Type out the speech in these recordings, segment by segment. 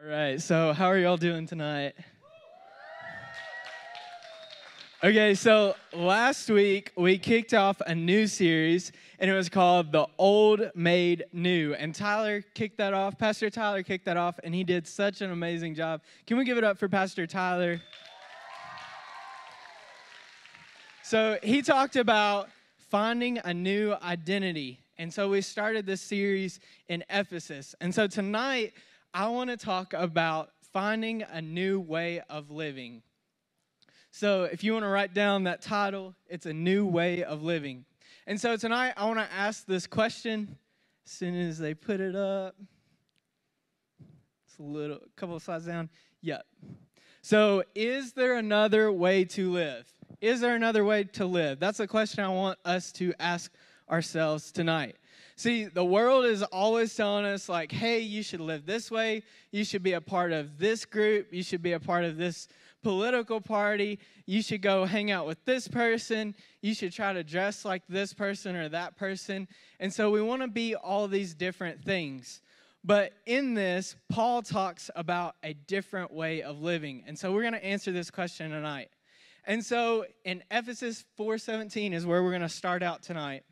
All right, so how are y'all doing tonight? Okay, so last week we kicked off a new series, and it was called The Old Made New. And Tyler kicked that off, Pastor Tyler kicked that off, and he did such an amazing job. Can we give it up for Pastor Tyler? So he talked about finding a new identity. And so we started this series in Ephesus. And so tonight, I want to talk about finding a new way of living. So if you want to write down that title, it's a new way of living. And so tonight, I want to ask this question as soon as they put it up. It's a couple of slides down. Yep. So is there another way to live? Is there another way to live? That's a question I want us to ask ourselves tonight. See, the world is always telling us, like, hey, you should live this way. You should be a part of this group. You should be a part of this political party. You should go hang out with this person. You should try to dress like this person or that person. And so we want to be all these different things. But in this, Paul talks about a different way of living. And so we're going to answer this question tonight. And so in Ephesians 4:17 is where we're going to start out tonight.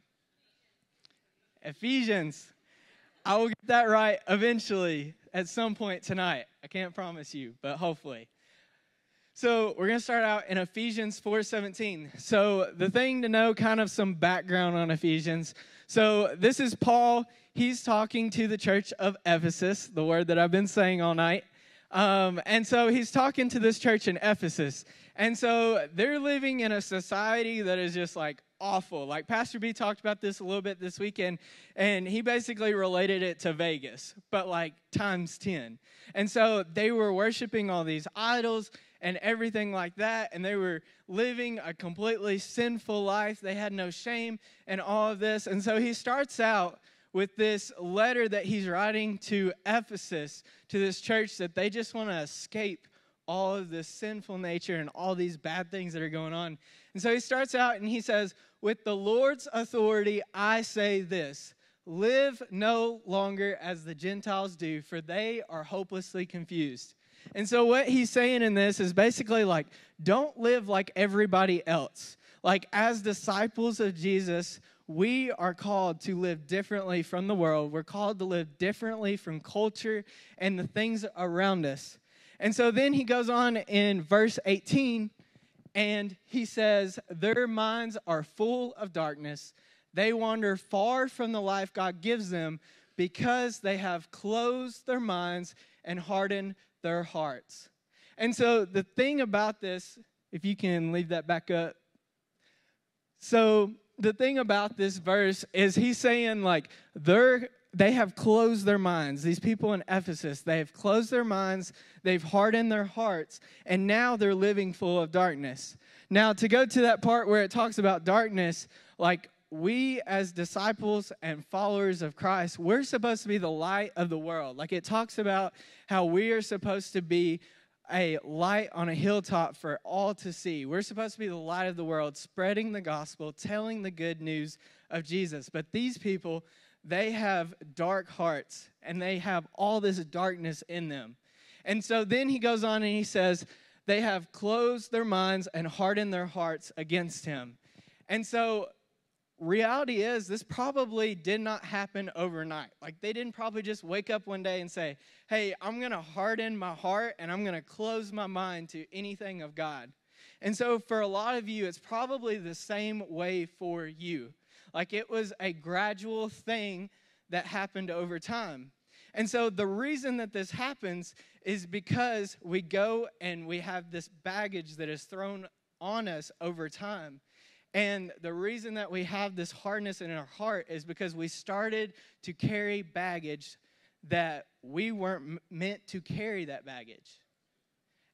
Ephesians. I will get that right eventually at some point tonight. I can't promise you, but hopefully. So we're going to start out in Ephesians 4:17. So the thing to know, kind of some background on Ephesians. So this is Paul. He's talking to the church of Ephesus, the word that I've been saying all night. And so he's talking to this church in Ephesus. And so they're living in a society that is just like awful. Like Pastor B talked about this a little bit this weekend, and he basically related it to Vegas, but like times 10. And so they were worshiping all these idols and everything like that, and they were living a completely sinful life. They had no shame and all of this. And so he starts out with this letter that he's writing to Ephesus, to this church that they just want to escape all of this sinful nature and all these bad things that are going on. And so he starts out and he says, with the Lord's authority, I say this, live no longer as the Gentiles do, for they are hopelessly confused. And so what he's saying in this is basically like, don't live like everybody else. Like as disciples of Jesus, we are called to live differently from the world. We're called to live differently from culture and the things around us. And so then he goes on in verse 18, and he says, their minds are full of darkness. They wander far from the life God gives them because they have closed their minds and hardened their hearts. And so the thing about this, if you can leave that back up. So the thing about this verse is he's saying like they have closed their minds. These people in Ephesus, they have closed their minds, they've hardened their hearts, and now they're living full of darkness. Now, to go to that part where it talks about darkness, like we as disciples and followers of Christ, we're supposed to be the light of the world. Like it talks about how we are supposed to be a light on a hilltop for all to see. We're supposed to be the light of the world, spreading the gospel, telling the good news of Jesus. But these people, they have dark hearts, and they have all this darkness in them. And so then he goes on and he says, they have closed their minds and hardened their hearts against him. And so reality is this probably did not happen overnight. Like they didn't probably just wake up one day and say, hey, I'm going to harden my heart and I'm going to close my mind to anything of God. And so for a lot of you, it's probably the same way for you. Like it was a gradual thing that happened over time. And so the reason that this happens is because we go and we have this baggage that is thrown on us over time. And the reason that we have this hardness in our heart is because we started to carry baggage that we weren't meant to carry that baggage.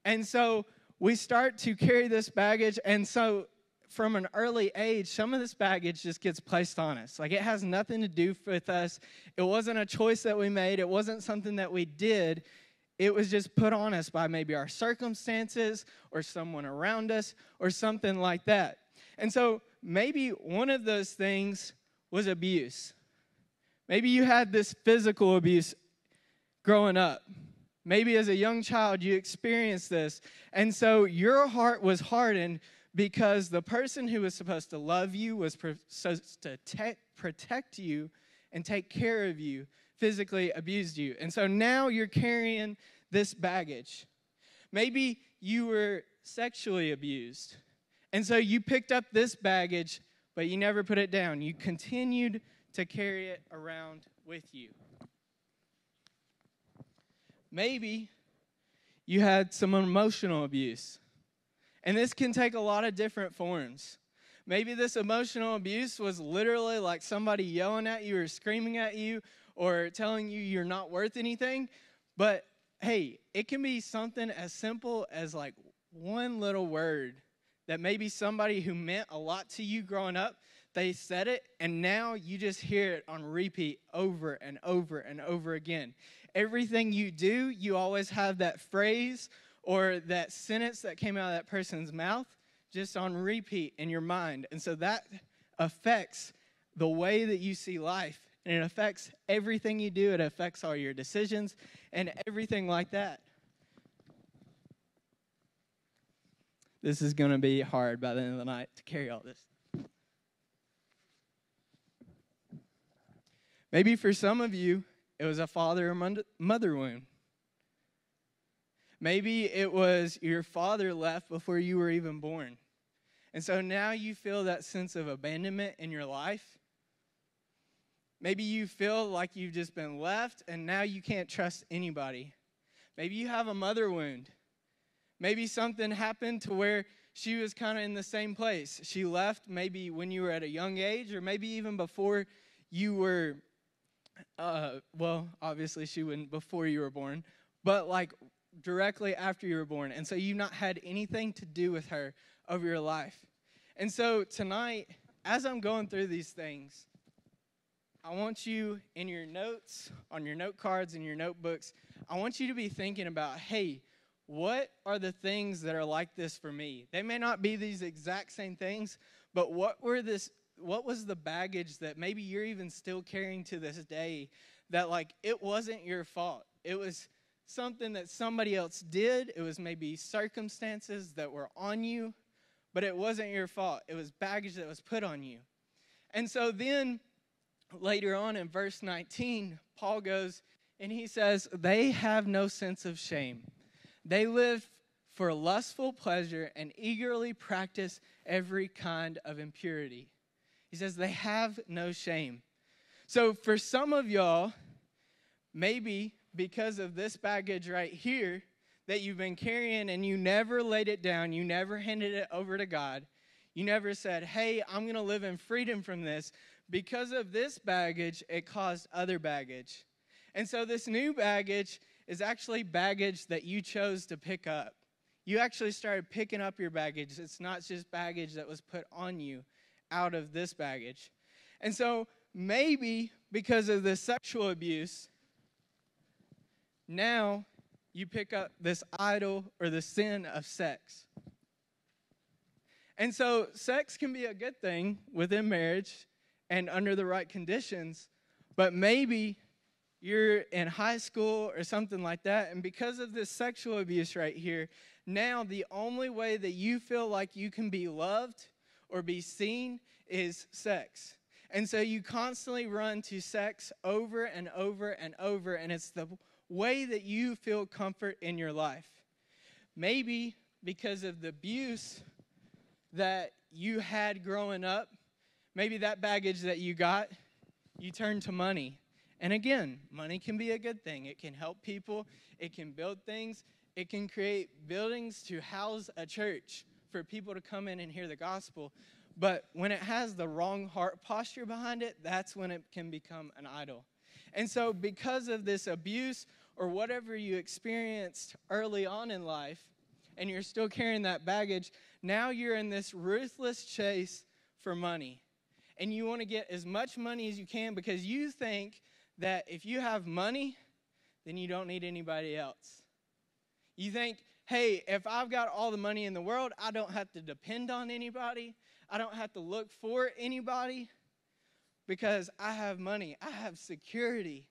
And so we start to carry this baggage, and so from an early age, some of this baggage just gets placed on us. Like it has nothing to do with us. It wasn't a choice that we made. It wasn't something that we did. It was just put on us by maybe our circumstances or someone around us or something like that. And so maybe one of those things was abuse. Maybe you had this physical abuse growing up. Maybe as a young child, you experienced this. And so your heart was hardened because the person who was supposed to love you, was supposed to protect you and take care of you, physically abused you. And so now you're carrying this baggage. Maybe you were sexually abused. And so you picked up this baggage, but you never put it down. You continued to carry it around with you. Maybe you had some emotional abuse. And this can take a lot of different forms. Maybe this emotional abuse was literally like somebody yelling at you or screaming at you or telling you you're not worth anything. But hey, it can be something as simple as like one little word that maybe somebody who meant a lot to you growing up, they said it, and now you just hear it on repeat over and over and over again. Everything you do, you always have that phrase or that sentence that came out of that person's mouth just on repeat in your mind. And so that affects the way that you see life. And it affects everything you do. It affects all your decisions and everything like that. This is going to be hard by the end of the night to carry all this. Maybe for some of you, it was a father or mother wound. Maybe it was your father left before you were even born. And so now you feel that sense of abandonment in your life. Maybe you feel like you've just been left and now you can't trust anybody. Maybe you have a mother wound. Maybe something happened to where she was kind of in the same place. She left maybe when you were at a young age or maybe even before you were, obviously she wouldn't before you were born, but like directly after you were born. And so you've not had anything to do with her over your life. And so tonight, as I'm going through these things, I want you in your notes, on your note cards, and your notebooks, I want you to be thinking about, hey, what are the things that are like this for me? They may not be these exact same things, but what was the baggage that maybe you're even still carrying to this day that like it wasn't your fault? It was something that somebody else did. It was maybe circumstances that were on you, but it wasn't your fault. It was baggage that was put on you. And so then later on in verse 19, Paul goes and he says, they have no sense of shame. They live for lustful pleasure and eagerly practice every kind of impurity. He says they have no shame. So for some of y'all, maybe because of this baggage right here that you've been carrying and you never laid it down, you never handed it over to God, you never said, hey, I'm going to live in freedom from this. Because of this baggage, it caused other baggage. And so this new baggage is actually baggage that you chose to pick up. You actually started picking up your baggage. It's not just baggage that was put on you out of this baggage. And so maybe because of the sexual abuse, now you pick up this idol or the sin of sex. And so sex can be a good thing within marriage and under the right conditions, but maybe you're in high school or something like that, and because of this sexual abuse right here, now the only way that you feel like you can be loved or be seen is sex. And so you constantly run to sex over and over and over, and it's the way that you feel comfort in your life. Maybe because of the abuse that you had growing up, maybe that baggage that you got, you turn to money. And again, money can be a good thing. It can help people. It can build things. It can create buildings to house a church for people to come in and hear the gospel. But when it has the wrong heart posture behind it, that's when it can become an idol. And so because of this abuse or whatever you experienced early on in life, and you're still carrying that baggage, now you're in this ruthless chase for money. And you want to get as much money as you can because you think that if you have money, then you don't need anybody else. You think, hey, if I've got all the money in the world, I don't have to depend on anybody. I don't have to look for anybody because I have money. I have security.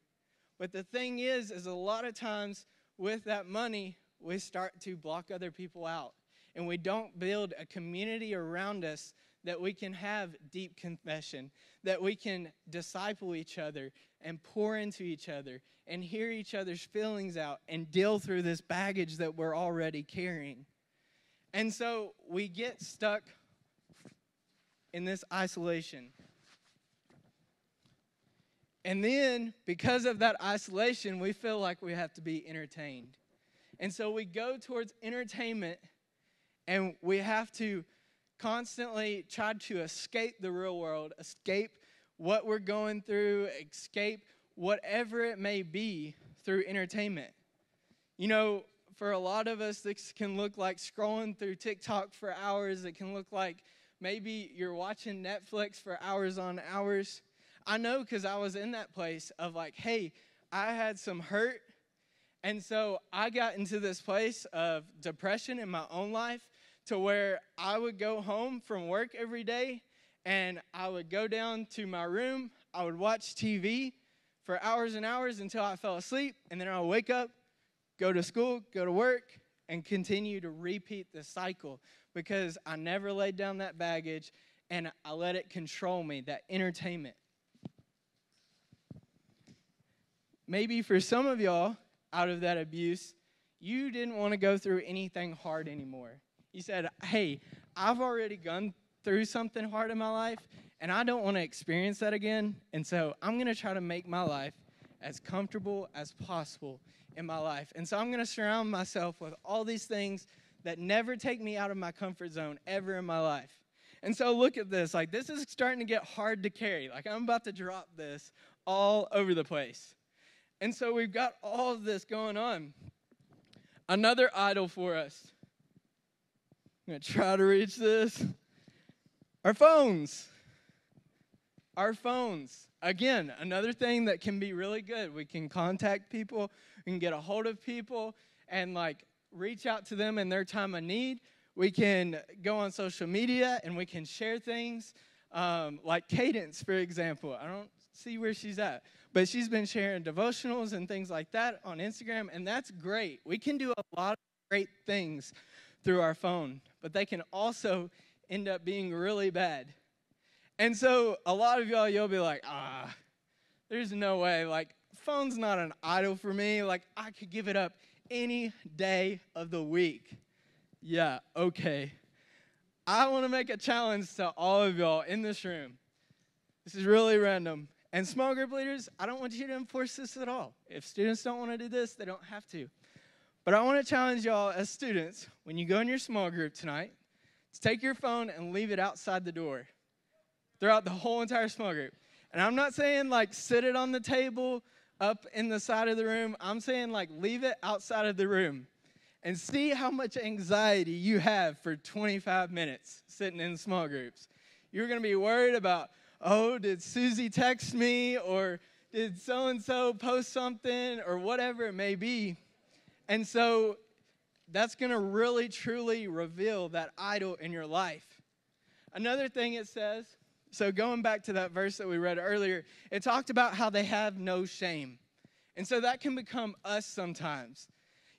But the thing is a lot of times with that money, we start to block other people out. And we don't build a community around us that we can have deep confession, that we can disciple each other and pour into each other and hear each other's feelings out and deal through this baggage that we're already carrying. And so we get stuck in this isolation. And then, because of that isolation, we feel like we have to be entertained. And so we go towards entertainment, and we have to constantly try to escape the real world, escape what we're going through, escape whatever it may be through entertainment. You know, for a lot of us, this can look like scrolling through TikTok for hours. It can look like maybe you're watching Netflix for hours on hours. I know because I was in that place of like, hey, I had some hurt. And so I got into this place of depression in my own life to where I would go home from work every day and I would go down to my room. I would watch TV for hours and hours until I fell asleep. And then I would wake up, go to school, go to work, and continue to repeat the cycle because I never laid down that baggage and I let it control me, that entertainment. Maybe for some of y'all, out of that abuse, you didn't want to go through anything hard anymore. You said, hey, I've already gone through something hard in my life, and I don't want to experience that again, and so I'm going to try to make my life as comfortable as possible in my life. And so I'm going to surround myself with all these things that never take me out of my comfort zone ever in my life. And so look at this. Like, this is starting to get hard to carry. Like, I'm about to drop this all over the place. And so we've got all of this going on. Another idol for us. I'm going to try to reach this. Our phones. Our phones. Again, another thing that can be really good. We can contact people. We can get a hold of people and, like, reach out to them in their time of need. We can go on social media and we can share things. Like Cadence, for example. I don't see where she's at. But she's been sharing devotionals and things like that on Instagram, and that's great. We can do a lot of great things through our phone, but they can also end up being really bad. And so a lot of y'all, you'll be like, there's no way. Like, phone's not an idol for me. Like, I could give it up any day of the week. Yeah, okay. I want to make a challenge to all of y'all in this room. This is really random. And small group leaders, I don't want you to enforce this at all. If students don't want to do this, they don't have to. But I want to challenge y'all as students, when you go in your small group tonight, to take your phone and leave it outside the door throughout the whole entire small group. And I'm not saying, like, sit it on the table up in the side of the room. I'm saying, like, leave it outside of the room and see how much anxiety you have for 25 minutes sitting in small groups. You're going to be worried about, oh, did Susie text me, or did so-and-so post something, or whatever it may be. And so that's going to really, truly reveal that idol in your life. Another thing it says, so going back to that verse that we read earlier, it talked about how they have no shame. And so that can become us sometimes.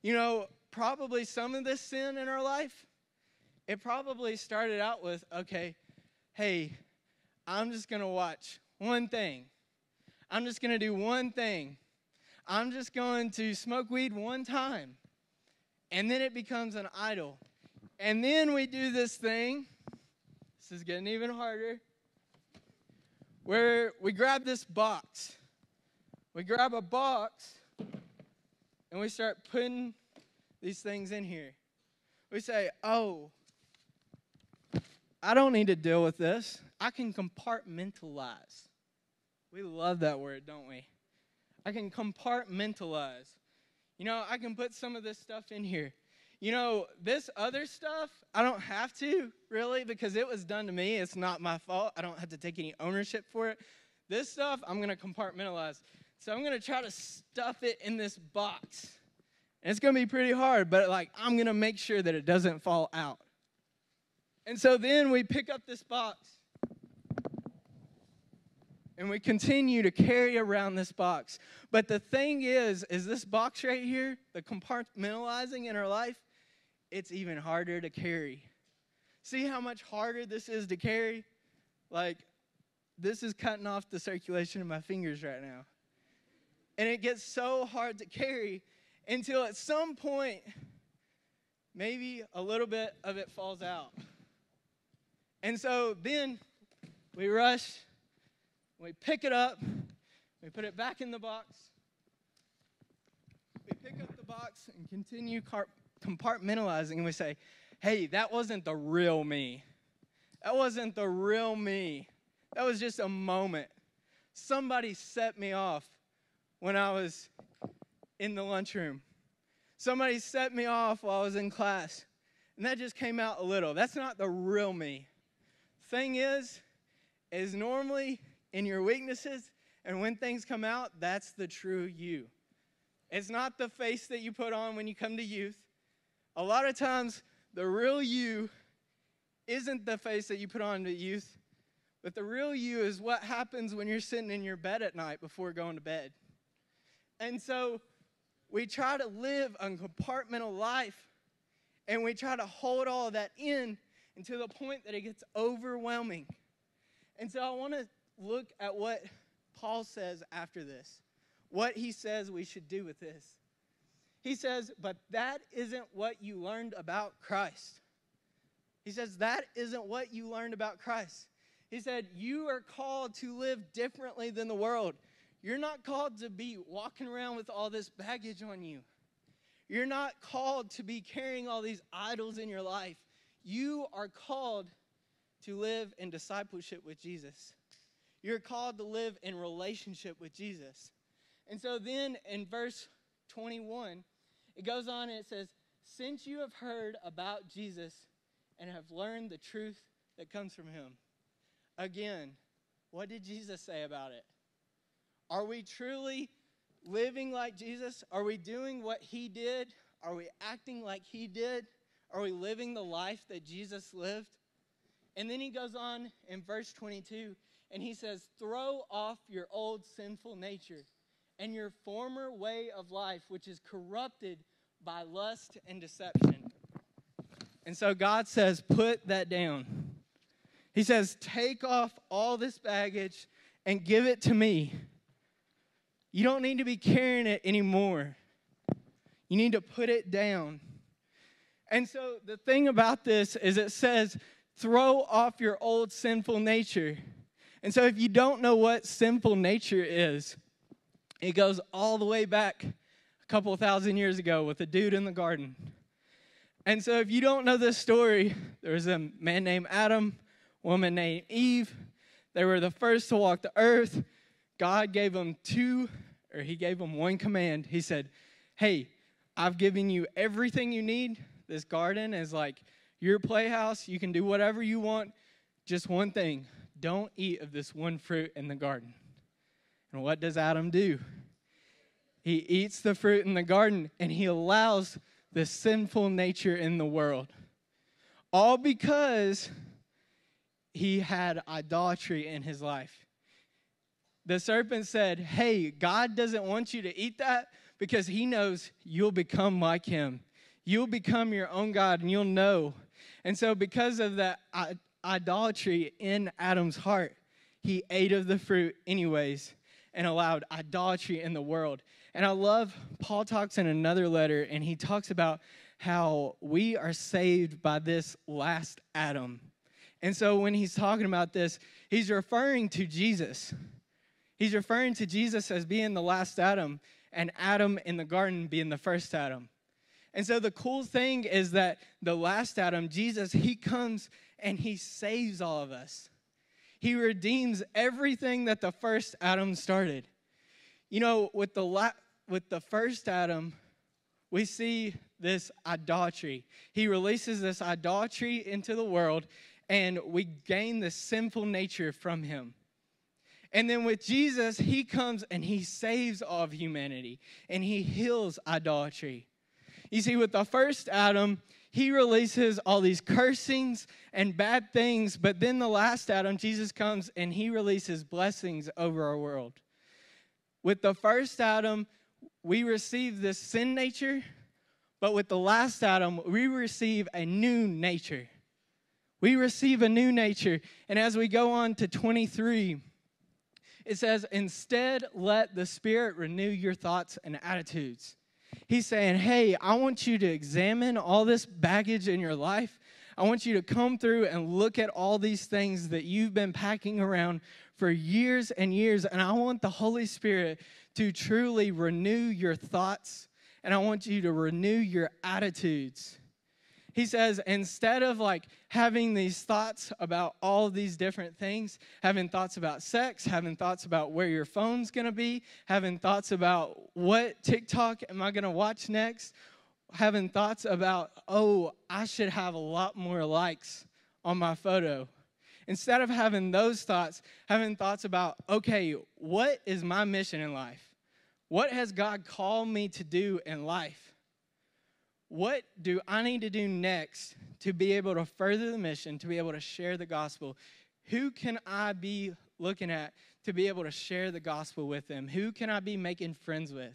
You know, probably some of this sin in our life, it probably started out with, okay, hey, I'm just going to watch one thing. I'm just going to do one thing. I'm just going to smoke weed one time. And then it becomes an idol. And then we do this thing. This is getting even harder. Where we grab this box. We grab a box and we start putting these things in here. We say, oh, I don't need to deal with this. I can compartmentalize. We love that word, don't we? I can compartmentalize. You know, I can put some of this stuff in here. You know, this other stuff, I don't have to, really, because it was done to me. It's not my fault. I don't have to take any ownership for it. This stuff, I'm going to compartmentalize. So I'm going to try to stuff it in this box. And it's going to be pretty hard, but, like, I'm going to make sure that it doesn't fall out. And so then we pick up this box. And we continue to carry around this box. But the thing is this box right here, the compartmentalizing in our life, it's even harder to carry. See how much harder this is to carry? Like, this is cutting off the circulation of my fingers right now. And it gets so hard to carry until at some point, maybe a little bit of it falls out. And so then we rush, we pick it up, we put it back in the box. We pick up the box and continue compartmentalizing, and we say, hey, that wasn't the real me. That wasn't the real me. That was just a moment. Somebody set me off when I was in the lunchroom. Somebody set me off while I was in class. And that just came out a little. That's not the real me. Thing is normally in your weaknesses, and when things come out, that's the true you. It's not the face that you put on when you come to youth. A lot of times, the real you isn't the face that you put on to youth, but the real you is what happens when you're sitting in your bed at night before going to bed. And so we try to live a compartmental life, and we try to hold all of that in until the point that it gets overwhelming. And so I want to look at what Paul says after this, what he says we should do with this. He says, but that isn't what you learned about Christ. He says, that isn't what you learned about Christ. He said, you are called to live differently than the world. You're not called to be walking around with all this baggage on you. You're not called to be carrying all these idols in your life. You are called to live in discipleship with Jesus. You're called to live in relationship with Jesus. And so then in verse 21, it goes on and it says, since you have heard about Jesus and have learned the truth that comes from him. Again, what did Jesus say about it? Are we truly living like Jesus? Are we doing what he did? Are we acting like he did? Are we living the life that Jesus lived? And then he goes on in verse 22, and he says, throw off your old sinful nature and your former way of life, which is corrupted by lust and deception. And so God says, put that down. He says, take off all this baggage and give it to me. You don't need to be carrying it anymore. You need to put it down. And so the thing about this is it says, throw off your old sinful nature. And so if you don't know what sinful nature is, it goes all the way back a couple thousand years ago with a dude in the garden. And so if you don't know this story, there was a man named Adam, a woman named Eve. They were the first to walk the earth. God gave them he gave them one command. He said, hey, I've given you everything you need. This garden is like your playhouse. You can do whatever you want. Just one thing, don't eat of this one fruit in the garden. And what does Adam do? He eats the fruit in the garden, and he allows the sinful nature in the world. All because he had idolatry in his life. The serpent said, hey, God doesn't want you to eat that because he knows you'll become like him. You'll become your own God, and you'll know. And so because of that idolatry in Adam's heart, he ate of the fruit anyways and allowed idolatry in the world. And I love, Paul talks in another letter, and he talks about how we are saved by this last Adam. And so when he's talking about this, he's referring to Jesus. He's referring to Jesus as being the last Adam, and Adam in the garden being the first Adam. And so the cool thing is that the last Adam, Jesus, he comes and he saves all of us. He redeems everything that the first Adam started. You know, with the first Adam, we see this idolatry. He releases this idolatry into the world, and we gain the sinful nature from him. And then with Jesus, he comes and he saves all of humanity, and he heals idolatry. You see, with the first Adam, he releases all these cursings and bad things, but then the last Adam, Jesus comes and he releases blessings over our world. With the first Adam, we receive this sin nature, but with the last Adam, we receive a new nature. We receive a new nature. And as we go on to 23, it says, instead, let the Spirit renew your thoughts and attitudes. He's saying, hey, I want you to examine all this baggage in your life. I want you to come through and look at all these things that you've been packing around for years and years. And I want the Holy Spirit to truly renew your thoughts. And I want you to renew your attitudes. He says, instead of like having these thoughts about all these different things, having thoughts about sex, having thoughts about where your phone's going to be, having thoughts about what TikTok am I going to watch next, having thoughts about, oh, I should have a lot more likes on my photo. Instead of having those thoughts, having thoughts about, okay, what is my mission in life? What has God called me to do in life? What do I need to do next to be able to further the mission, to be able to share the gospel? Who can I be looking at to be able to share the gospel with them? Who can I be making friends with?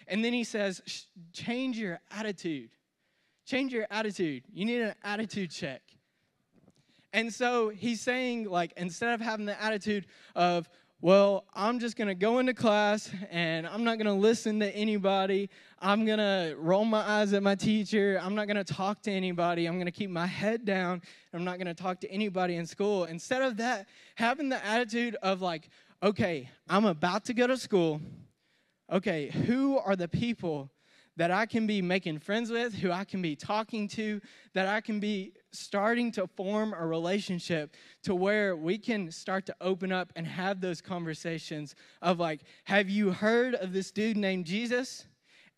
And then he says, change your attitude. Change your attitude. You need an attitude check. And so he's saying, like, instead of having the attitude of, well, I'm just going to go into class and I'm not going to listen to anybody. I'm going to roll my eyes at my teacher. I'm not going to talk to anybody. I'm going to keep my head down. I'm not going to talk to anybody in school. Instead of that, having the attitude of like, okay, I'm about to go to school. Okay, who are the people that I can be making friends with, who I can be talking to, that I can be starting to form a relationship to where we can start to open up and have those conversations of like, have you heard of this dude named Jesus?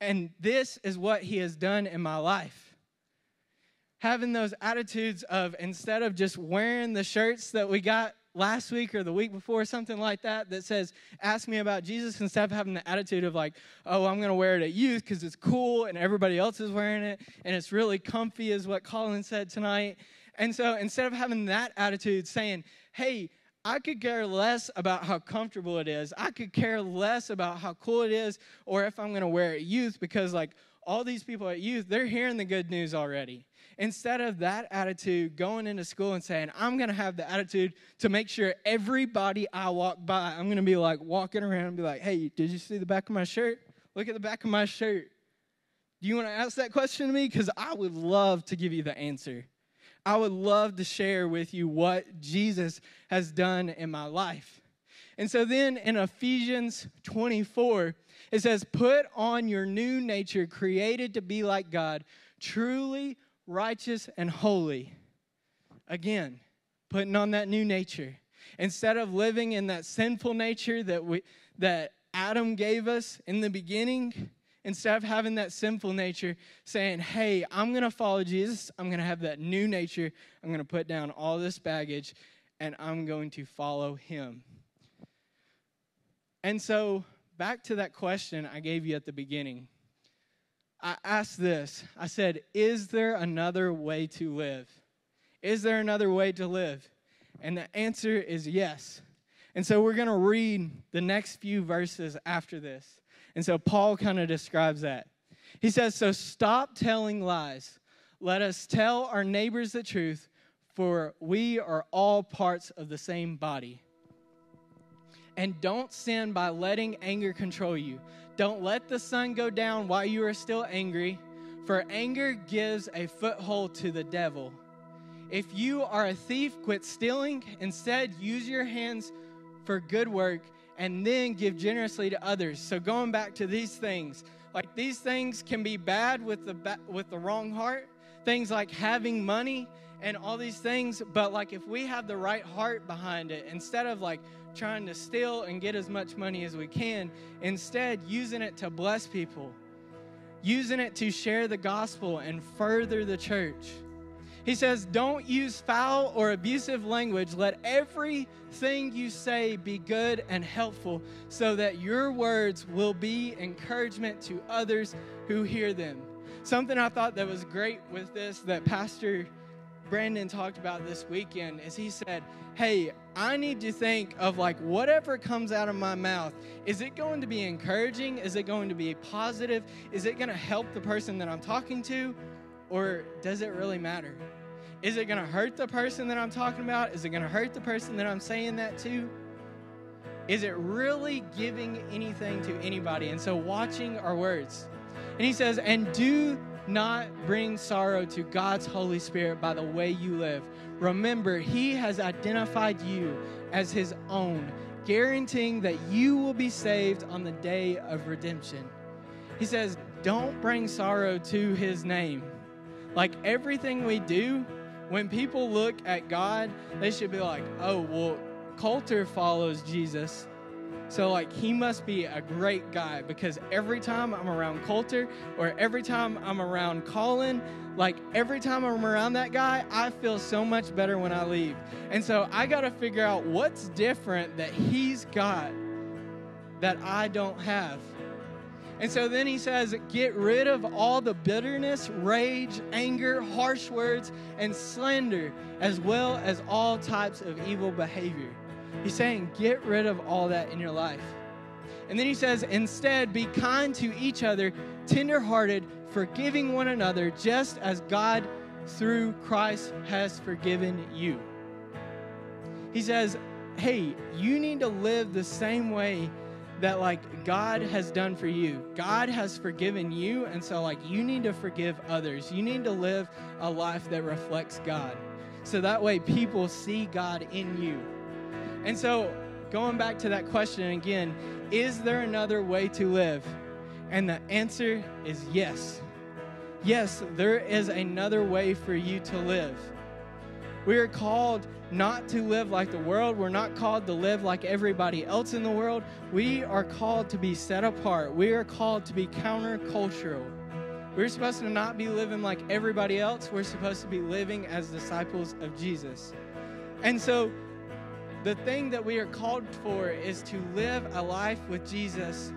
And this is what he has done in my life. Having those attitudes of, instead of just wearing the shirts that we got last week or the week before, something like that, that says, ask me about Jesus, instead of having the attitude of like, oh, I'm going to wear it at youth because it's cool and everybody else is wearing it and it's really comfy is what Colin said tonight. And so instead of having that attitude saying, hey, I could care less about how comfortable it is. I could care less about how cool it is or if I'm going to wear it at youth because like all these people at youth, they're hearing the good news already. Instead of that attitude, going into school and saying, I'm going to have the attitude to make sure everybody I walk by, I'm going to be like walking around and be like, hey, did you see the back of my shirt? Look at the back of my shirt. Do you want to ask that question to me? Because I would love to give you the answer. I would love to share with you what Jesus has done in my life. And so then in Ephesians 24, it says, put on your new nature created to be like God, truly righteous and holy. Again, putting on that new nature. Instead of living in that sinful nature that Adam gave us in the beginning, instead of having that sinful nature, saying, hey, I'm going to follow Jesus. I'm going to have that new nature. I'm going to put down all this baggage, and I'm going to follow him. And so back to that question I gave you at the beginning. I asked this. I said, is there another way to live? Is there another way to live? And the answer is yes. And so we're going to read the next few verses after this. And so Paul kind of describes that. He says, so stop telling lies. Let us tell our neighbors the truth, for we are all parts of the same body. And don't sin by letting anger control you. Don't let the sun go down while you are still angry, for anger gives a foothold to the devil. If you are a thief, quit stealing. Instead, use your hands for good work and then give generously to others. So going back to these things, like these things can be bad with the wrong heart. Things like having money and all these things, but like if we have the right heart behind it, instead of like trying to steal and get as much money as we can, instead using it to bless people, using it to share the gospel and further the church. He says, don't use foul or abusive language. Let everything you say be good and helpful so that your words will be encouragement to others who hear them. Something I thought that was great with this that Pastor Brandon talked about this weekend is he said, hey, I need to think of like whatever comes out of my mouth. Is it going to be encouraging? Is it going to be positive? Is it going to help the person that I'm talking to? Or does it really matter? Is it going to hurt the person that I'm talking about? Is it going to hurt the person that I'm saying that to? Is it really giving anything to anybody? And so watching our words. And he says, and do not bring sorrow to God's Holy Spirit by the way you live. Remember, he has identified you as his own, guaranteeing that you will be saved on the day of redemption. He says, don't bring sorrow to his name. Like everything we do, when people look at God, they should be like, oh, well, Colter follows Jesus. So, like, he must be a great guy because every time I'm around Colter or every time I'm around Colin, like, every time I'm around that guy, I feel so much better when I leave. And so I got to figure out what's different that he's got that I don't have. And so then he says, get rid of all the bitterness, rage, anger, harsh words, and slander, as well as all types of evil behavior. He's saying, get rid of all that in your life. And then he says, instead, be kind to each other, tenderhearted, forgiving one another, just as God, through Christ, has forgiven you. He says, hey, you need to live the same way that, like, God has done for you. God has forgiven you, and so, like, you need to forgive others. You need to live a life that reflects God. So that way people see God in you. And so, going back to that question again, is there another way to live? And the answer is yes. Yes, there is another way for you to live. We are called not to live like the world. We're not called to live like everybody else in the world. We are called to be set apart. We are called to be countercultural. We're supposed to not be living like everybody else. We're supposed to be living as disciples of Jesus. And so, the thing that we are called for is to live a life with Jesus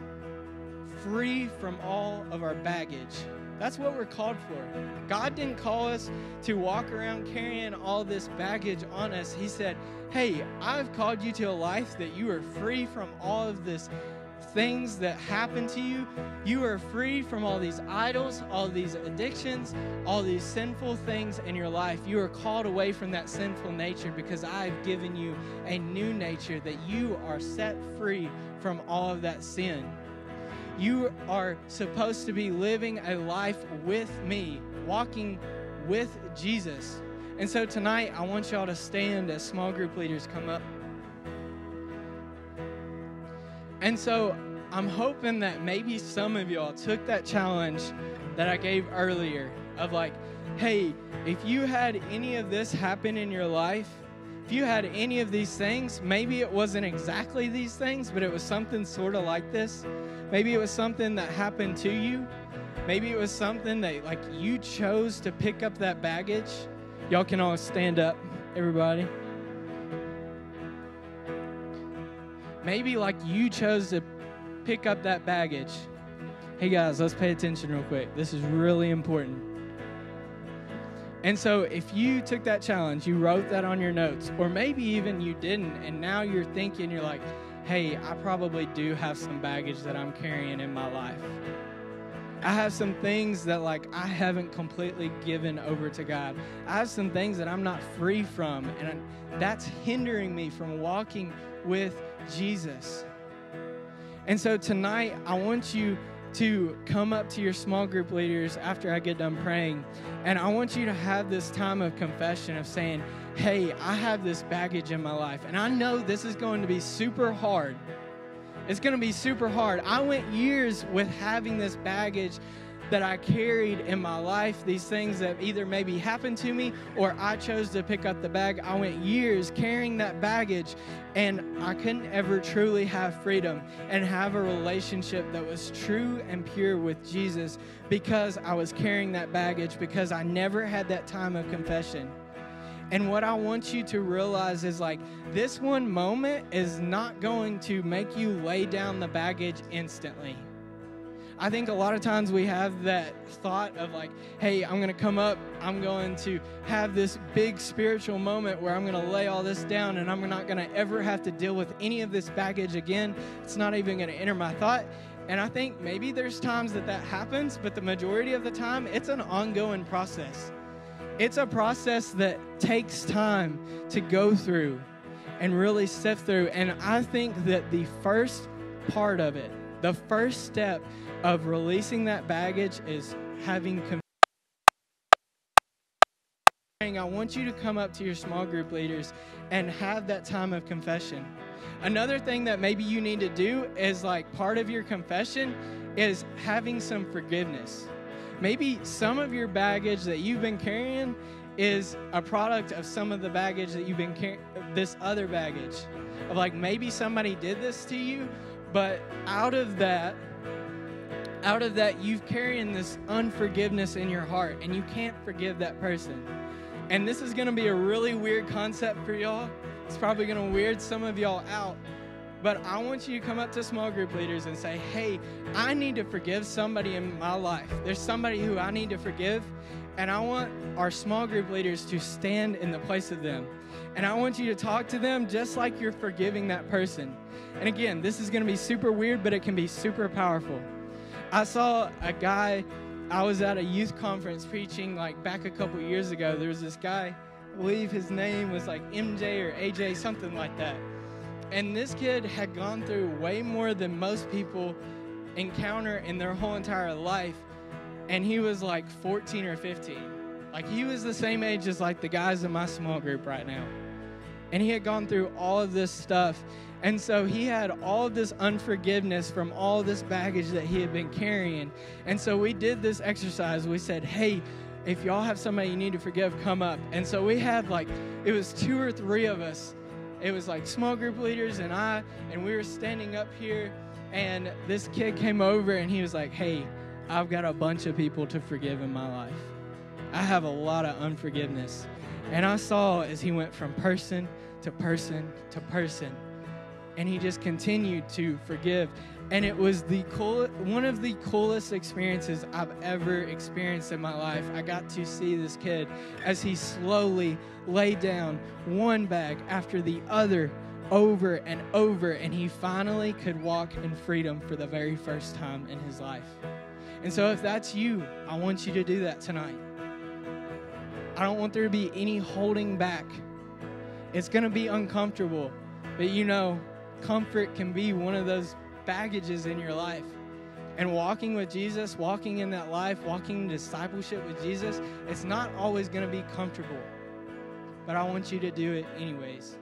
free from all of our baggage. That's what we're called for. God didn't call us to walk around carrying all this baggage on us. He said, hey, I've called you to a life that you are free from all of this things that happen to you. You are free from all these idols, all these addictions, all these sinful things in your life. You are called away from that sinful nature because I've given you a new nature, that you are set free from all of that sin. You are supposed to be living a life with me, walking with Jesus. And so tonight, I want y'all to stand as small group leaders come up. And so I'm hoping that maybe some of y'all took that challenge that I gave earlier of like, hey, if you had any of this happen in your life, if you had any of these things, maybe it wasn't exactly these things, but it was something sort of like this. Maybe it was something that happened to you. Maybe it was something that like you chose to pick up that baggage. Y'all can all stand up, everybody. Maybe like you chose to pick up that baggage. Hey guys, let's pay attention real quick. This is really important. And so if you took that challenge, you wrote that on your notes, or maybe even you didn't, and now you're thinking, you're like, hey, I probably do have some baggage that I'm carrying in my life. I have some things that like I haven't completely given over to God. I have some things that I'm not free from, and that's hindering me from walking with Jesus. And so tonight, I want you to come up to your small group leaders after I get done praying, and I want you to have this time of confession of saying, hey, I have this baggage in my life, and I know this is going to be super hard. It's going to be super hard. I went years with having this baggage that I carried in my life, these things that either maybe happened to me or I chose to pick up the bag. I went years carrying that baggage, and I couldn't ever truly have freedom and have a relationship that was true and pure with Jesus because I was carrying that baggage, because I never had that time of confession. And what I want you to realize is like this one moment is not going to make you lay down the baggage instantly. I think a lot of times we have that thought of like, hey, I'm going to come up, I'm going to have this big spiritual moment where I'm going to lay all this down and I'm not going to ever have to deal with any of this baggage again. It's not even going to enter my thought. And I think maybe there's times that happens, but the majority of the time, it's an ongoing process. It's a process that takes time to go through and really sift through. And I think that the first part of it, the first step of releasing that baggage is having confession. I want you to come up to your small group leaders and have that time of confession. Another thing that maybe you need to do is like part of your confession is having some forgiveness. Maybe some of your baggage that you've been carrying is a product of some of the baggage that you've been carrying, this other baggage. Of like maybe somebody did this to you, but out of that, you've carrying this unforgiveness in your heart, and you can't forgive that person. And this is going to be a really weird concept for y'all. It's probably going to weird some of y'all out. But I want you to come up to small group leaders and say, hey, I need to forgive somebody in my life. There's somebody who I need to forgive. And I want our small group leaders to stand in the place of them. And I want you to talk to them just like you're forgiving that person. And again, this is going to be super weird, but it can be super powerful. I saw a guy, I was at a youth conference preaching like back a couple years ago. There was this guy, I believe his name was like MJ or AJ, something like that. And this kid had gone through way more than most people encounter in their whole entire life. And he was like 14 or 15. Like he was the same age as like the guys in my small group right now. And he had gone through all of this stuff. And so he had all of this unforgiveness from all this baggage that he had been carrying. And so we did this exercise. We said, hey, if y'all have somebody you need to forgive, come up. And so we had like, it was 2 or 3 of us. It was like small group leaders and I, and we were standing up here. And this kid came over and he was like, hey, I've got a bunch of people to forgive in my life. I have a lot of unforgiveness. And I saw as he went from person to person to person, and he just continued to forgive. And it was one of the coolest experiences I've ever experienced in my life. I got to see this kid as he slowly laid down one bag after the other over and over, and he finally could walk in freedom for the very first time in his life. And so if that's you, I want you to do that tonight. I don't want there to be any holding back. It's going to be uncomfortable, but you know, comfort can be one of those baggages in your life. And walking with Jesus, walking in that life, walking in discipleship with Jesus, it's not always going to be comfortable. But I want you to do it anyways.